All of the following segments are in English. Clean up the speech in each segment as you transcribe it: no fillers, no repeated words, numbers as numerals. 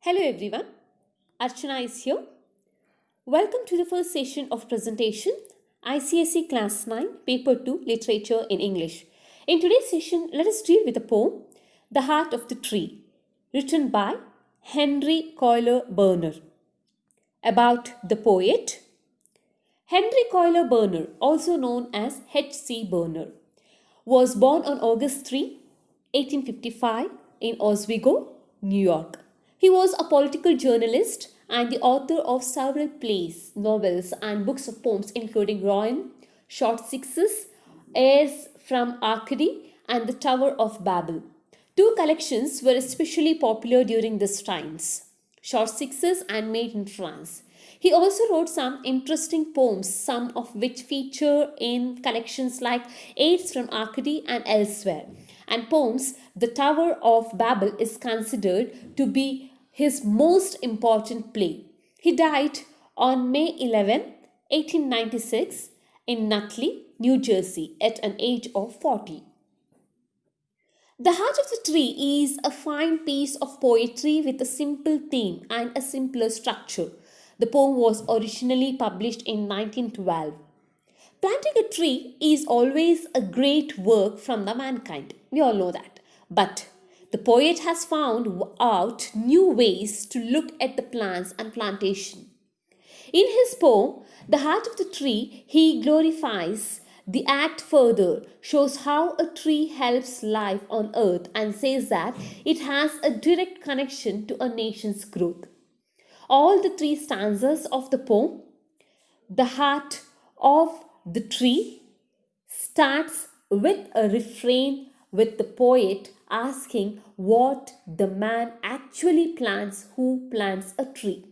Hello everyone, Archana is here. Welcome to the first session of presentation, ICSE Class 9, Paper 2, Literature in English. In today's session, let us deal with the poem, The Heart of the Tree, written by Henry Cuyler Bunner. About the poet, Henry Cuyler Bunner, also known as H.C. Bunner, was born on August 3, 1855 in Oswego, New York. He was a political journalist and the author of several plays, novels, and books of poems, including Ruin, Short Sixes, Airs from Arcady, and The Tower of Babel. Two collections were especially popular during these times, Short Sixes and Made in France. He also wrote some interesting poems, some of which feature in collections like Airs from Arcady and elsewhere. And poems, The Tower of Babel is considered to be his most important play. He died on May 11, 1896 in Nutley, New Jersey at an age of 40. The Heart of the Tree is a fine piece of poetry with a simple theme and a simpler structure. The poem was originally published in 1912. Planting a tree is always a great work from the mankind. We all know that. But the poet has found out new ways to look at the plants and plantation. In his poem, The Heart of the Tree, he glorifies the act further, shows how a tree helps life on earth, and says that it has a direct connection to a nation's growth. All the three stanzas of the poem, The Heart of the Tree, starts with a refrain with the poet asking what the man actually plants who plants a tree.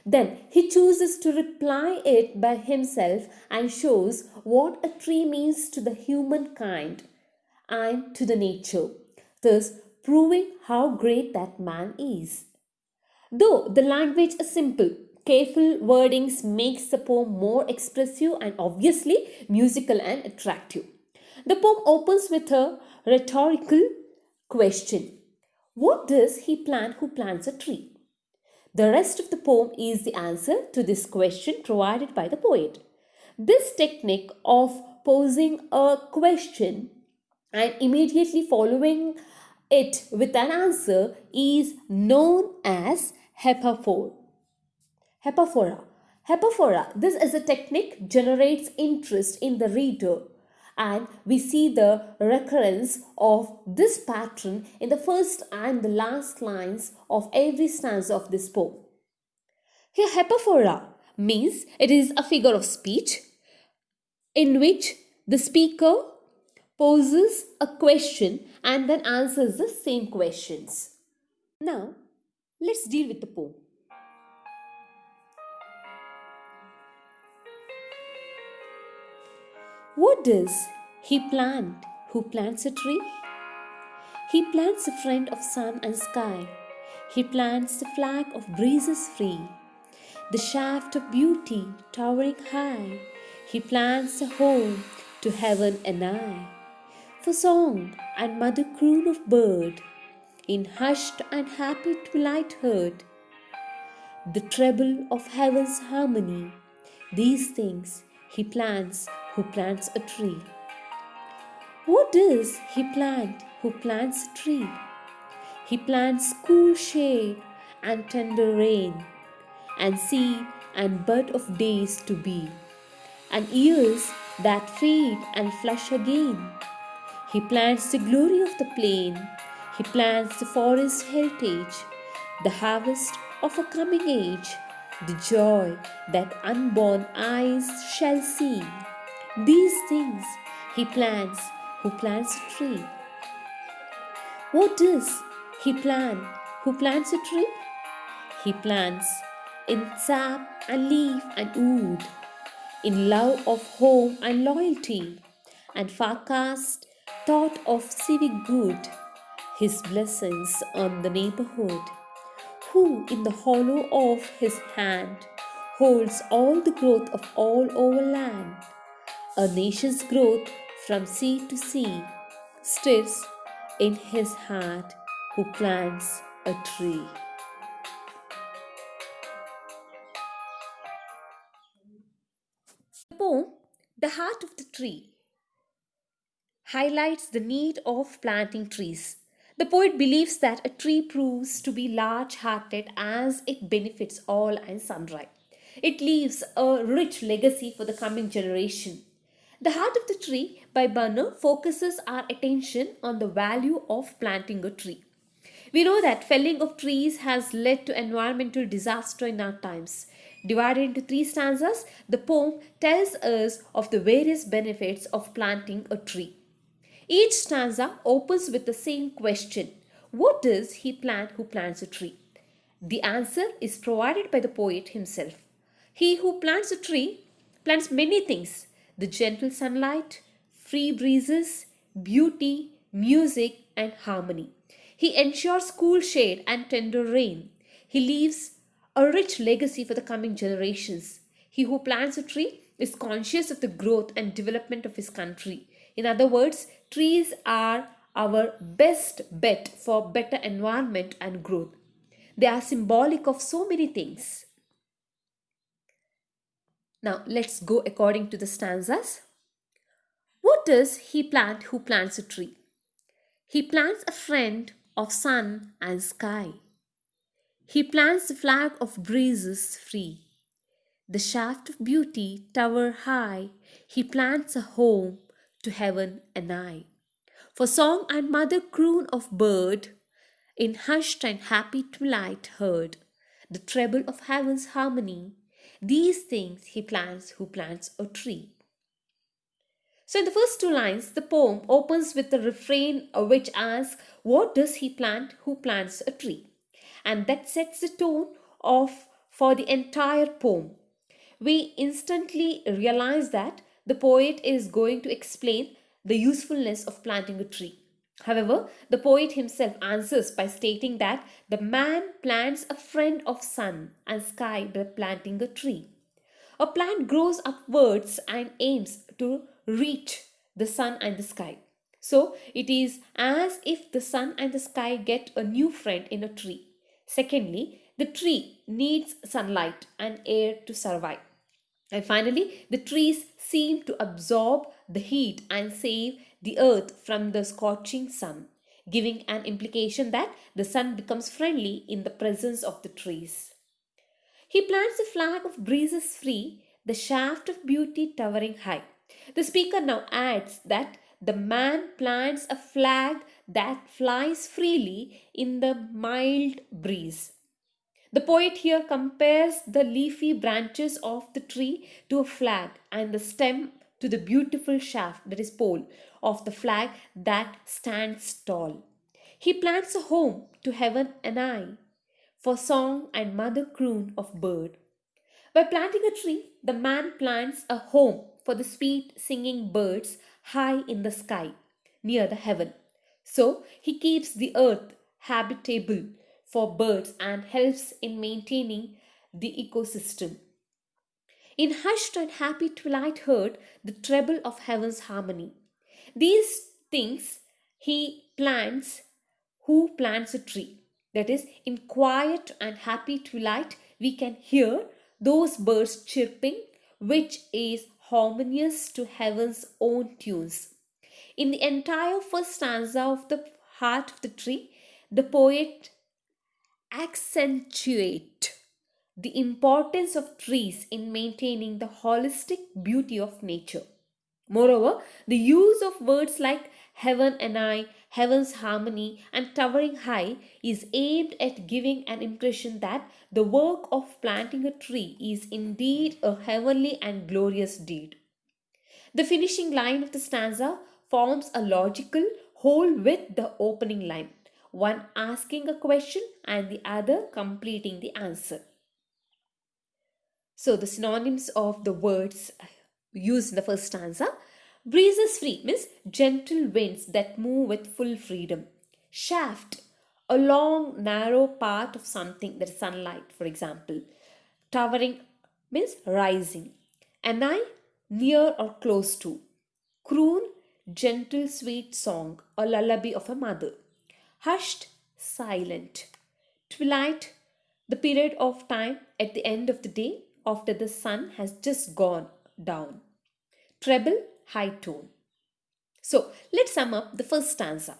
Then he chooses to reply it by himself and shows what a tree means to the humankind and to the nature, thus proving how great that man is. Though the language is simple, careful wordings makes the poem more expressive and obviously musical and attractive. The poem opens with a rhetorical question. What does he plant who plants a tree? The rest of the poem is the answer to this question provided by the poet. This technique of posing a question and immediately following it with an answer is known as Hepaphora. Hepaphora. This is a technique generates interest in the reader, and we see the recurrence of this pattern in the first and the last lines of every stanza of this poem. Here, Hepaphora means it is a figure of speech in which the speaker poses a question and then answers the same questions. Now, let's deal with the poem. What does he plant who plants a tree? He plants a friend of sun and sky. He plants the flag of breezes free, the shaft of beauty towering high. He plants a home to heaven and I, for song and mother croon of bird, in hushed and happy twilight heard, the treble of heaven's harmony. These things he plants who plants a tree. What does he plant who plants a tree? He plants cool shade and tender rain, and seed and bud of days to be, and years that fade and flush again. He plants the glory of the plain. He plants the forest heritage, the harvest of a coming age, the joy that unborn eyes shall see. These things he plants who plants a tree. What does he plant who plants a tree? He plants in sap and leaf and wood, in love of home and loyalty, and forecast thought of civic good, his blessings on the neighborhood, who in the hollow of his hand holds all the growth of all over land, a nation's growth from sea to sea, stirs in his heart who plants a tree. The poem, The Heart of the Tree, highlights the need of planting trees. The poet believes that a tree proves to be large hearted as it benefits all and sundry. It leaves a rich legacy for the coming generation. The Heart of the Tree by Bunner focuses our attention on the value of planting a tree. We know that felling of trees has led to environmental disaster in our times. Divided into three stanzas, the poem tells us of the various benefits of planting a tree. Each stanza opens with the same question: what does he plant who plants a tree? The answer is provided by the poet himself. He who plants a tree plants many things: the gentle sunlight, free breezes, beauty, music, and harmony. He ensures cool shade and tender rain. He leaves a rich legacy for the coming generations. He who plants a tree is conscious of the growth and development of his country. In other words, trees are our best bet for better environment and growth. They are symbolic of so many things. Now let's go according to the stanzas. What does he plant who plants a tree? He plants a friend of sun and sky. He plants the flag of breezes free. The shaft of beauty tower high. He plants a home to heaven and I. For song and mother croon of bird, in hushed and happy twilight heard, the treble of heaven's harmony, these things he plants who plants a tree. So in the first two lines, the poem opens with the refrain which asks, what does he plant who plants a tree? And that sets the tone of for the entire poem. We instantly realize that the poet is going to explain the usefulness of planting a tree. However, the poet himself answers by stating that the man plants a friend of sun and sky by planting a tree. A plant grows upwards and aims to reach the sun and the sky. So it is as if the sun and the sky get a new friend in a tree. Secondly, the tree needs sunlight and air to survive. And finally, the trees seem to absorb the heat and save the earth from the scorching sun, giving an implication that the sun becomes friendly in the presence of the trees. He plants a flag of breezes free, the shaft of beauty towering high. The speaker now adds that the man plants a flag that flies freely in the mild breeze. The poet here compares the leafy branches of the tree to a flag and the stem to the beautiful shaft, that is pole, of the flag that stands tall. He plants a home to heaven and I, for song and mother croon of bird. By planting a tree, the man plants a home for the sweet singing birds high in the sky, near the heaven. So he keeps the earth habitable for birds and helps in maintaining the ecosystem. In hushed and happy twilight heard the treble of heaven's harmony. These things he plants who plants a tree. That is, in quiet and happy twilight, we can hear those birds chirping, which is harmonious to heaven's own tunes. In the entire first stanza of the heart of the tree, the poet accentuate the importance of trees in maintaining the holistic beauty of nature. Moreover, the use of words like heaven and I, heaven's harmony, and towering high is aimed at giving an impression that the work of planting a tree is indeed a heavenly and glorious deed. The finishing line of the stanza forms a logical whole with the opening line, one asking a question and the other completing the answer. So, the synonyms of the words used in the first stanza: breezes free means gentle winds that move with full freedom. Shaft, a long, narrow part of something, that is sunlight, for example. Towering means rising. Anai, near or close to. Croon, gentle, sweet song, a lullaby of a mother. Hushed, silent. Twilight, the period of time at the end of the day after the sun has just gone. down. Treble, high tone. So let's sum up the first stanza.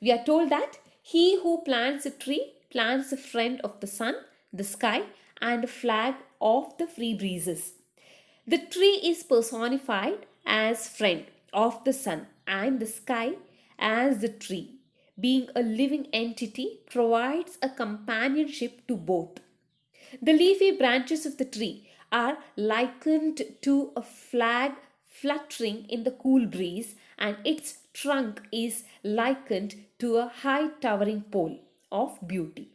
We are told that he who plants a tree plants a friend of the sun, the sky, and a flag of the free breezes. The tree is personified as friend of the sun and the sky as the tree, being a living entity, provides a companionship to both. The leafy branches of the tree are likened to a flag fluttering in the cool breeze, and its trunk is likened to a high towering pole of beauty.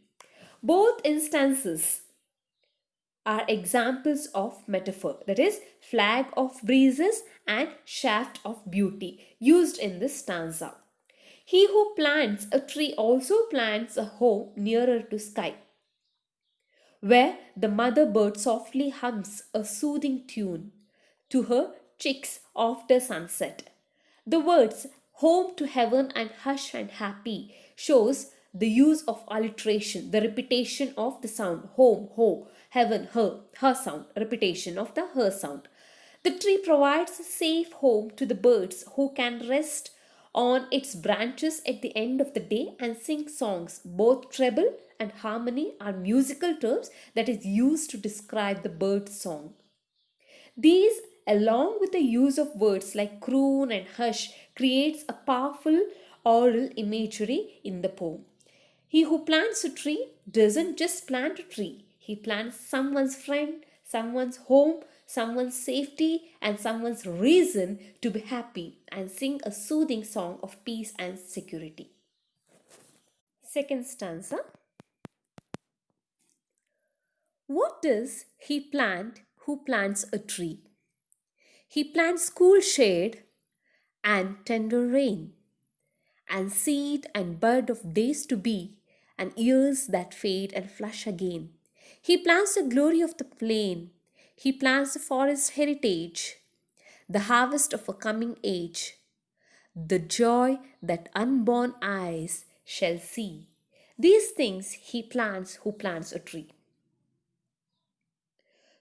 Both instances are examples of metaphor, that is, flag of breezes and shaft of beauty, used in this stanza. He who plants a tree also plants a home nearer to sky, where the mother bird softly hums a soothing tune to her chicks after sunset. The words home to heaven and hush and happy shows the use of alliteration, the repetition of the sound home, ho, heaven, her sound, repetition of the her sound. The tree provides a safe home to the birds who can rest on its branches at the end of the day and sing songs. Both treble and harmony are musical terms that is used to describe the bird's song. These, along with the use of words like croon and hush, creates a powerful oral imagery in the poem. He who plants a tree doesn't just plant a tree, he plants someone's friend, someone's home, someone's safety, and someone's reason to be happy and sing a soothing song of peace and security. Second stanza. What does he plant who plants a tree? He plants cool shade and tender rain, and seed and bud of days to be, and years that fade and flush again. He plants the glory of the plain, he plants the forest heritage, the harvest of a coming age, the joy that unborn eyes shall see. These things he plants who plants a tree.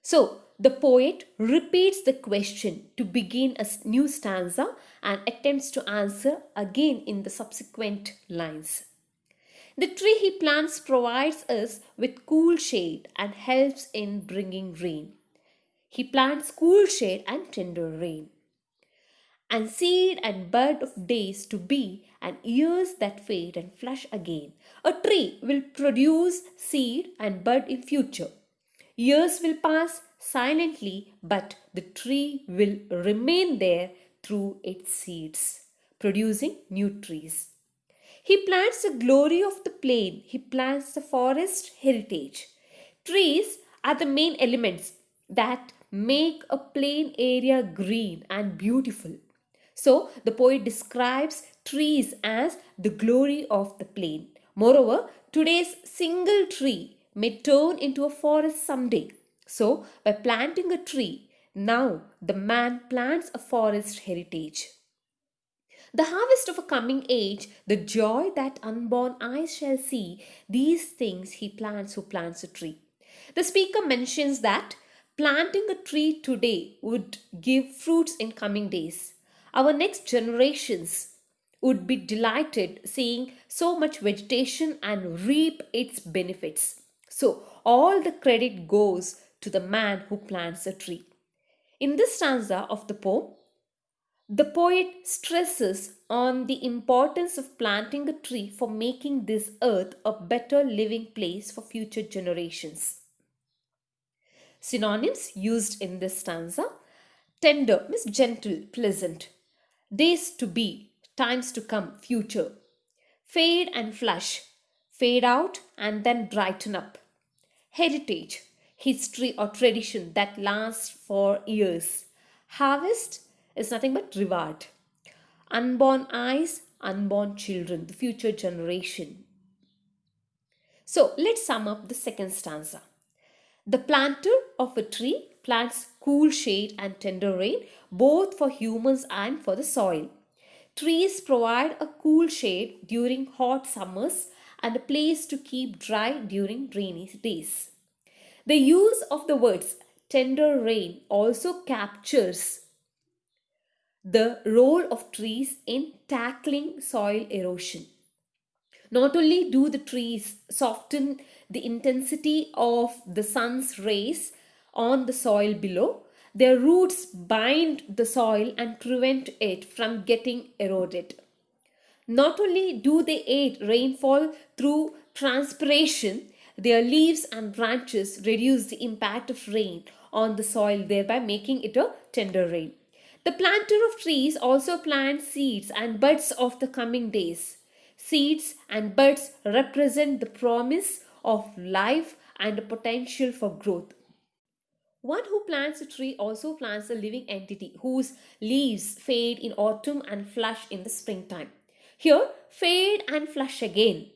So, the poet repeats the question to begin a new stanza and attempts to answer again in the subsequent lines. The tree he plants provides us with cool shade and helps in bringing rain. He plants cool shade and tender rain, and seed and bud of days to be, and years that fade and flush again. A tree will produce seed and bud in future. Years will pass silently, but the tree will remain there through its seeds, producing new trees. He plants the glory of the plain, he plants the forest heritage. Trees are the main elements that make a plain area green and beautiful. So, the poet describes trees as the glory of the plain. Moreover, today's single tree may turn into a forest someday. So, by planting a tree, now the man plants a forest heritage. The harvest of a coming age, the joy that unborn eyes shall see, these things he plants who plants a tree. The speaker mentions that planting a tree today would give fruits in coming days. Our next generations would be delighted seeing so much vegetation and reap its benefits. So, all the credit goes to the man who plants a tree. In this stanza of the poem, the poet stresses on the importance of planting a tree for making this earth a better living place for future generations. Synonyms used in this stanza: tender means gentle, pleasant; days to be, times to come, future; fade and flush, fade out and then brighten up; heritage, history or tradition that lasts for years; harvest is nothing but reward; unborn eyes, unborn children, the future generation. So let's sum up the second stanza. The planter of a tree plants cool shade and tender rain, both for humans and for the soil. Trees provide a cool shade during hot summers and a place to keep dry during rainy days. The use of the words tender rain also captures the role of trees in tackling soil erosion. Not only do the trees soften the intensity of the sun's rays on the soil below, their roots bind the soil and prevent it from getting eroded. Not only do they aid rainfall through transpiration, their leaves and branches reduce the impact of rain on the soil, thereby making it a tender rain. The planter of trees also plants seeds and buds of the coming days. Seeds and buds represent the promise of life and the potential for growth. One who plants a tree also plants a living entity whose leaves fade in autumn and flush in the springtime. Here, fade and flush again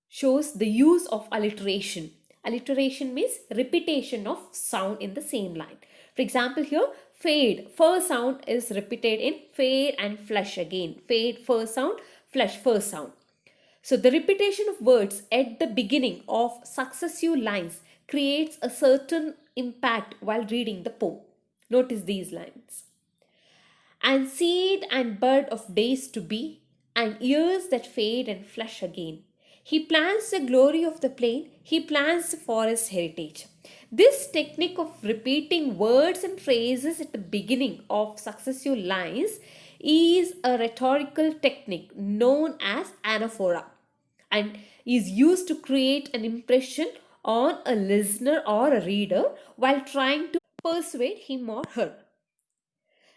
shows the use of alliteration. Alliteration means repetition of sound in the same line. For example, here, fade, first sound is repeated in fade and flush again. Fade, first sound, flush, first sound. So the repetition of words at the beginning of successive lines creates a certain impact while reading the poem. Notice these lines. And seed and bud of days to be, and years that fade and flush again. He plants the glory of the plain, he plants the forest heritage. This technique of repeating words and phrases at the beginning of successive lines is a rhetorical technique known as Anaphora and is used to create an impression on a listener or a reader while trying to persuade him or her.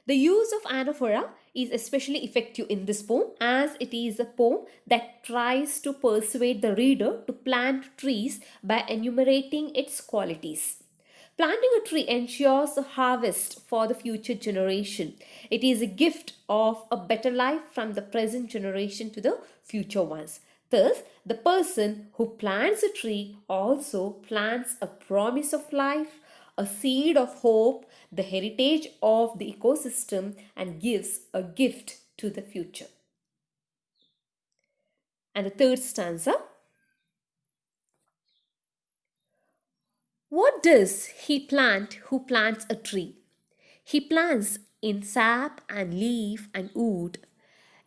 The use of anaphora is especially effective in this poem as it is a poem that tries to persuade the reader to plant trees by enumerating its qualities. Planting a tree ensures a harvest for the future generation. It is a gift of a better life from the present generation to the future ones. Thus, the person who plants a tree also plants a promise of life, a seed of hope, the heritage of the ecosystem, and gives a gift to the future. And the third stanza. What does he plant who plants a tree? He plants in sap and leaf and wood,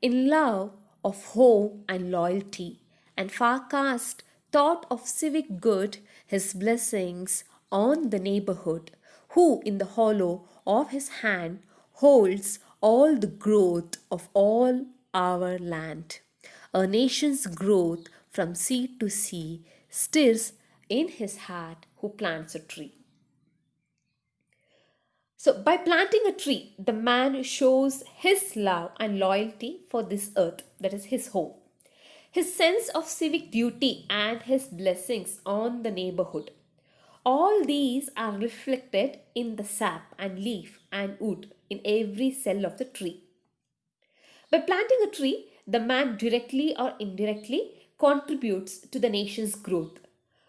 in love of home and loyalty, and forecast thought of civic good, his blessings on the neighborhood, who in the hollow of his hand holds all the growth of all our land. A nation's growth from sea to sea stirs in his heart who plants a tree. So, by planting a tree, the man shows his love and loyalty for this earth, that is his home, his sense of civic duty, and his blessings on the neighborhood. All these are reflected in the sap and leaf and wood in every cell of the tree. By planting a tree, the man directly or indirectly contributes to the nation's growth.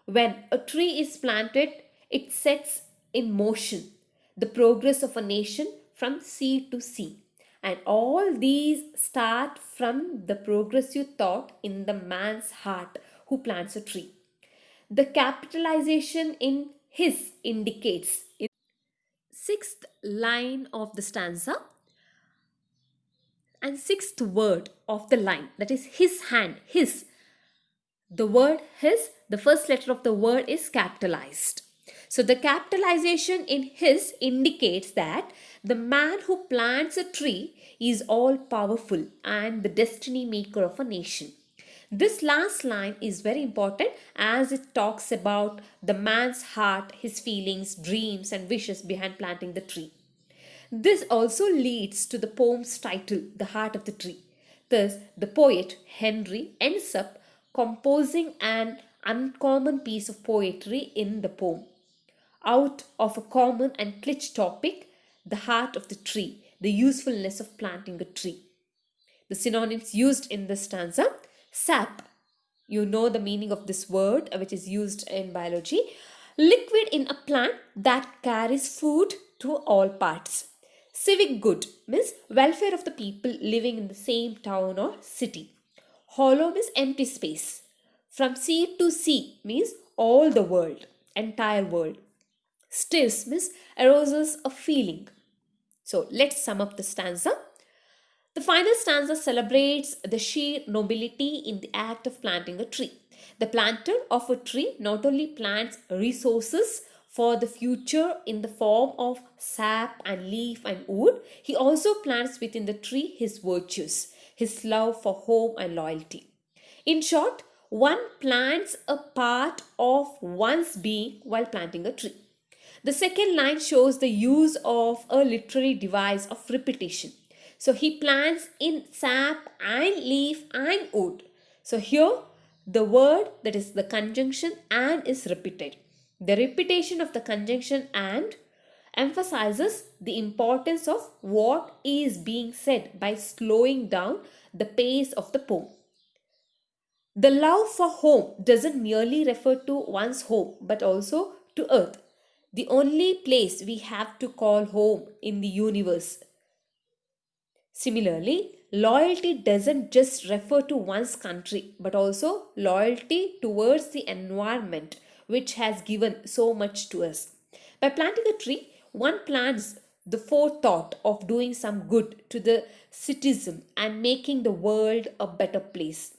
When a tree is planted, it sets in motion the progress of a nation from sea to sea. And all these start from the progressive thought in the man's heart who plants a tree. The capitalization in his indicates in sixth line of the stanza and sixth word of the line, that is his hand, his. The word his, the first letter of the word is capitalized. So the capitalization in his indicates that the man who plants a tree is all powerful and the destiny maker of a nation. This last line is very important as it talks about the man's heart, his feelings, dreams, and wishes behind planting the tree. This also leads to the poem's title, The Heart of the Tree. Thus, the poet Henry ends up composing an uncommon piece of poetry in the poem. Out of a common and cliché topic, the heart of the tree, the usefulness of planting a tree. The synonyms used in this stanza: sap, you know the meaning of this word which is used in biology, liquid in a plant that carries food to all parts. Civic good means welfare of the people living in the same town or city. Hollow means empty space. From sea to sea means all the world, entire world. Stirs means arouses a feeling. So let's sum up the stanza. The final stanza celebrates the sheer nobility in the act of planting a tree. The planter of a tree not only plants resources for the future in the form of sap and leaf and wood, he also plants within the tree his virtues, his love for home and loyalty. In short, one plants a part of one's being while planting a tree. The second line shows the use of a literary device of repetition. So he plants in sap and leaf and wood. So here the word, that is the conjunction and, is repeated. The repetition of the conjunction and emphasizes the importance of what is being said by slowing down the pace of the poem. The love for home doesn't merely refer to one's home but also to earth, the only place we have to call home in the universe. Similarly, loyalty doesn't just refer to one's country but also loyalty towards the environment which has given so much to us. By planting a tree, one plants the forethought of doing some good to the citizen and making the world a better place.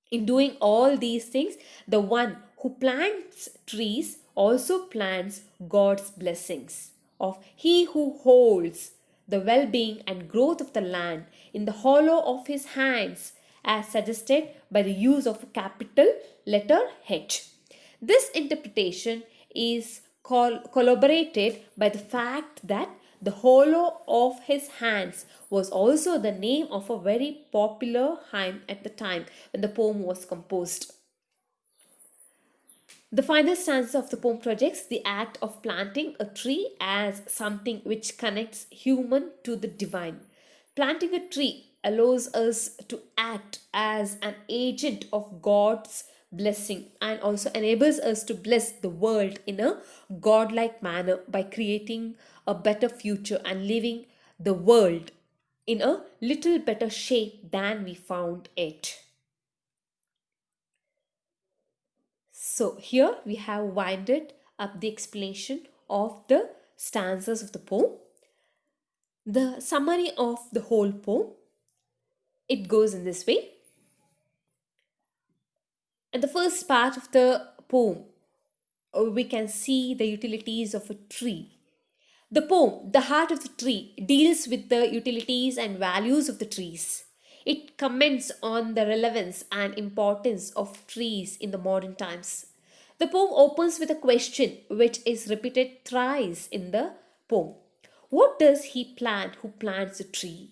In doing all these things, the one who plants trees also plants God's blessings of he who holds the well being and growth of the land in the hollow of his hands, as suggested by the use of a capital letter H. This interpretation is corroborated by the fact that the hollow of his hands was also the name of a very popular hymn at the time when the poem was composed. The final stanza of the poem projects the act of planting a tree as something which connects human to the divine. Planting a tree allows us to act as an agent of God's blessing and also enables us to bless the world in a godlike manner by creating a better future and living the world in a little better shape than we found it. So here we have winded up the explanation of the stanzas of the poem. The summary of the whole poem, it goes in this way. In the first part of the poem, we can see the utilities of a tree. The poem, The Heart of the Tree, deals with the utilities and values of the trees. It comments on the relevance and importance of trees in the modern times. The poem opens with a question which is repeated thrice in the poem. What does he plant who plants a tree?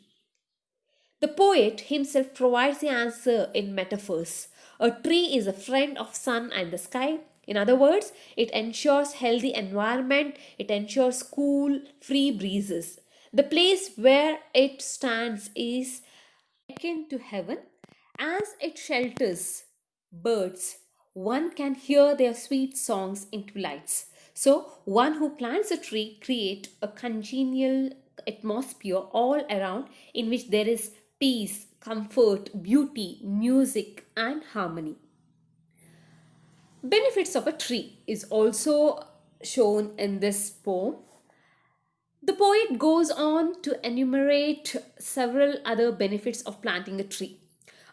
The poet himself provides the answer in metaphors. A tree is a friend of sun and the sky. In other words, it ensures healthy environment, it ensures cool, free breezes. The place where it stands is akin to heaven as it shelters birds. One can hear their sweet songs in twilights. So, one who plants a tree creates a congenial atmosphere all around in which there is peace, comfort, beauty, music, and harmony. Benefits of a tree is also shown in this poem. The poet goes on to enumerate several other benefits of planting a tree.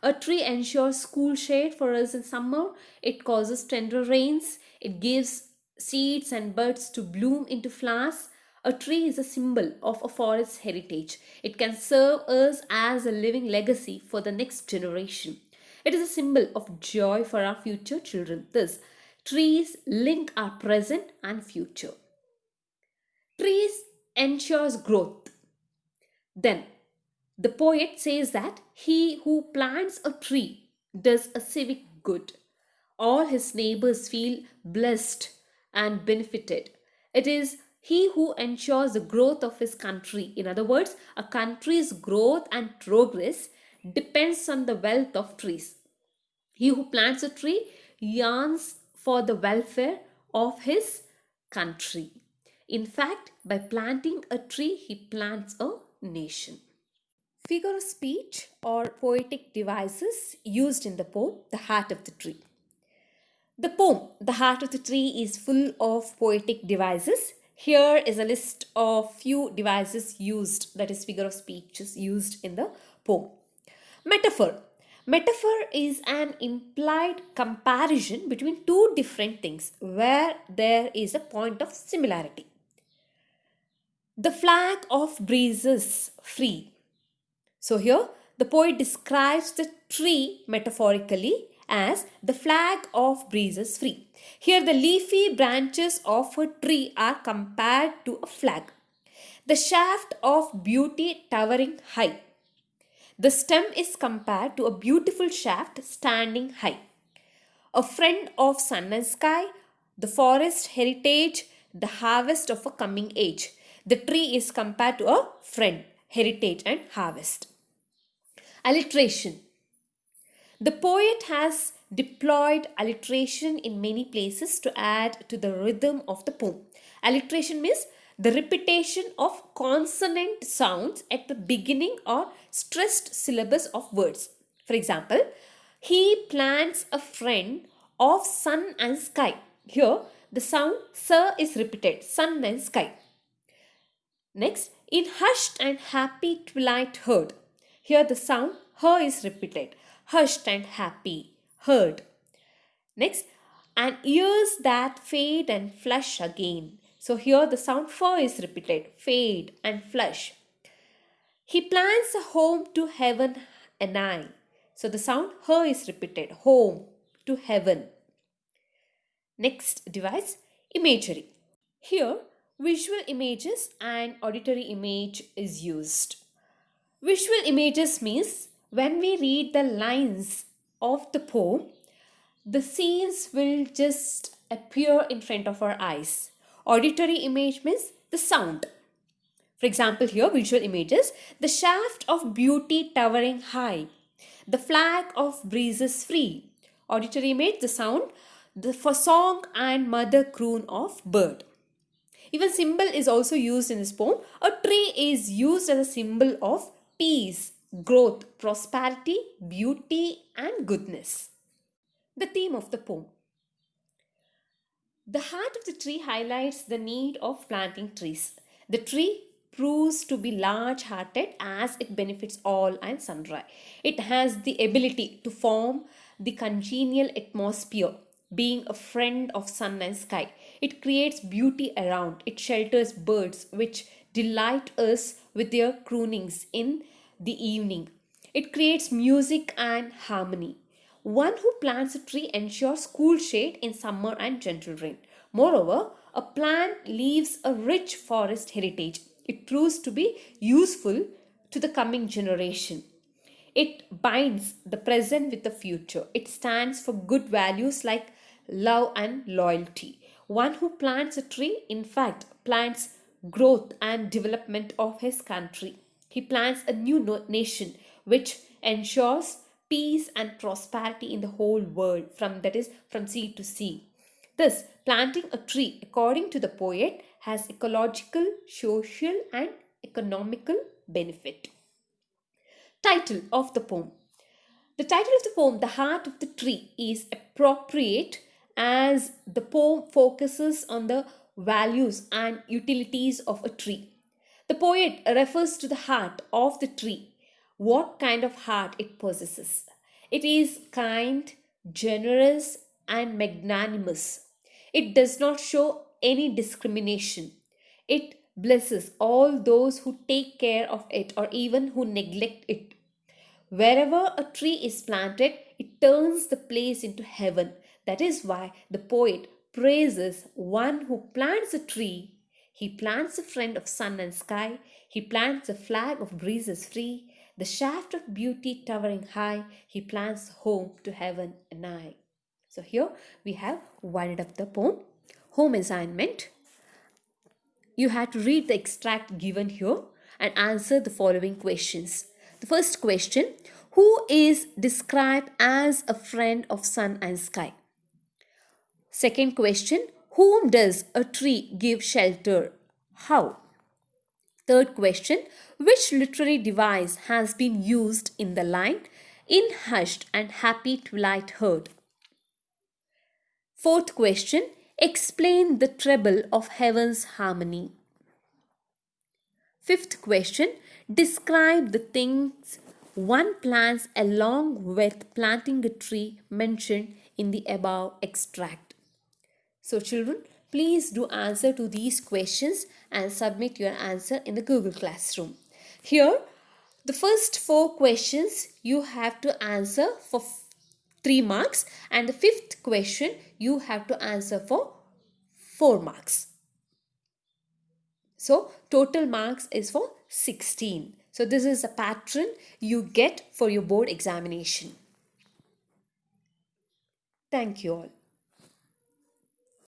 A tree ensures cool shade for us in summer, it causes tender rains, it gives seeds and buds to bloom into flowers. A tree is a symbol of a forest's heritage. It can serve us as a living legacy for the next generation. It is a symbol of joy for our future children. Thus, trees link our present and future. Trees ensures growth. Then, the poet says that he who plants a tree does a civic good. All his neighbors feel blessed and benefited. It is he who ensures the growth of his country. In other words, a country's growth and progress depends on the wealth of trees. He who plants a tree yearns for the welfare of his country. In fact, by planting a tree, he plants a nation. Figure of speech or poetic devices used in the poem, The Heart of the Tree. The poem, The Heart of the Tree, is full of poetic devices. Here is a list of few devices used, that is figure of speeches used in the poem. Metaphor. Metaphor is an implied comparison between two different things where there is a point of similarity. The flag of breezes free. So here the poet describes the tree metaphorically as the flag of breezes free. Here the leafy branches of a tree are compared to a flag. The shaft of beauty towering high. The stem is compared to a beautiful shaft standing high. A friend of sun and sky, the forest heritage, the harvest of a coming age. The tree is compared to a friend, heritage, and harvest. Alliteration. The poet has deployed alliteration in many places to add to the rhythm of the poem. Alliteration means the repetition of consonant sounds at the beginning or stressed syllables of words. For example, he plants a friend of sun and sky. Here, the sound sir is repeated, sun and sky. Next, in hushed and happy twilight heard. Here the sound her is repeated, hushed and happy, heard. Next, and ears that fade and flush again. So here the sound for is repeated, fade and flush. He plants a home to heaven and I. So the sound her is repeated, home to heaven. Next device, imagery. Here, visual images and auditory image is used. Visual images means when we read the lines of the poem, the scenes will just appear in front of our eyes. Auditory image means the sound. For example, here visual images, the shaft of beauty towering high, the flag of breezes free. Auditory image, the sound, the for song and mother croon of bird. Even symbol is also used in this poem. A tree is used as a symbol of peace, growth, prosperity, beauty, and goodness. The theme of the poem. The heart of the tree highlights the need of planting trees. The tree proves to be large hearted as it benefits all and sundry. It has the ability to form the congenial atmosphere, being a friend of sun and sky. It creates beauty around, it shelters birds which delight us with their croonings in the evening. It creates music and harmony. One who plants a tree ensures cool shade in summer and gentle rain. Moreover, a plant leaves a rich forest heritage. It proves to be useful to the coming generation. It binds the present with the future. It stands for good values like love and loyalty. One who plants a tree, in fact, plants growth and development of his country. He plants a new nation which ensures peace and prosperity in the whole world, from sea to sea. Thus, planting a tree, according to the poet, has ecological, social, and economical benefit. Title of the poem. The title of the poem, The Heart of the Tree, is appropriate as the poem focuses on the values and utilities of a tree. The poet refers to the heart of the tree, what kind of heart it possesses. It is kind, generous, and magnanimous. It does not show any discrimination. It blesses all those who take care of it or even who neglect it. Wherever a tree is planted, it turns the place into heaven. That is why the poet praises one who plants a tree. He plants a friend of sun and sky. He plants a flag of breezes free. The shaft of beauty towering high. He plants home to heaven and I. So here we have winded up the poem. Home assignment. You have to read the extract given here and answer the following questions. The first question, who is described as a friend of sun and sky? Second question, whom does a tree give shelter? How? Third question, which literary device has been used in the line, in hushed and happy twilight heard? Fourth question, explain the treble of heaven's harmony. Fifth question, describe the things one plants along with planting a tree mentioned in the above extract. So children, please do answer to these questions and submit your answer in the Google Classroom. Here, the first 4 questions you have to answer for 3 marks, and the 5th question you have to answer for 4 marks. So total marks is for 16. So this is a pattern you get for your board examination. Thank you all.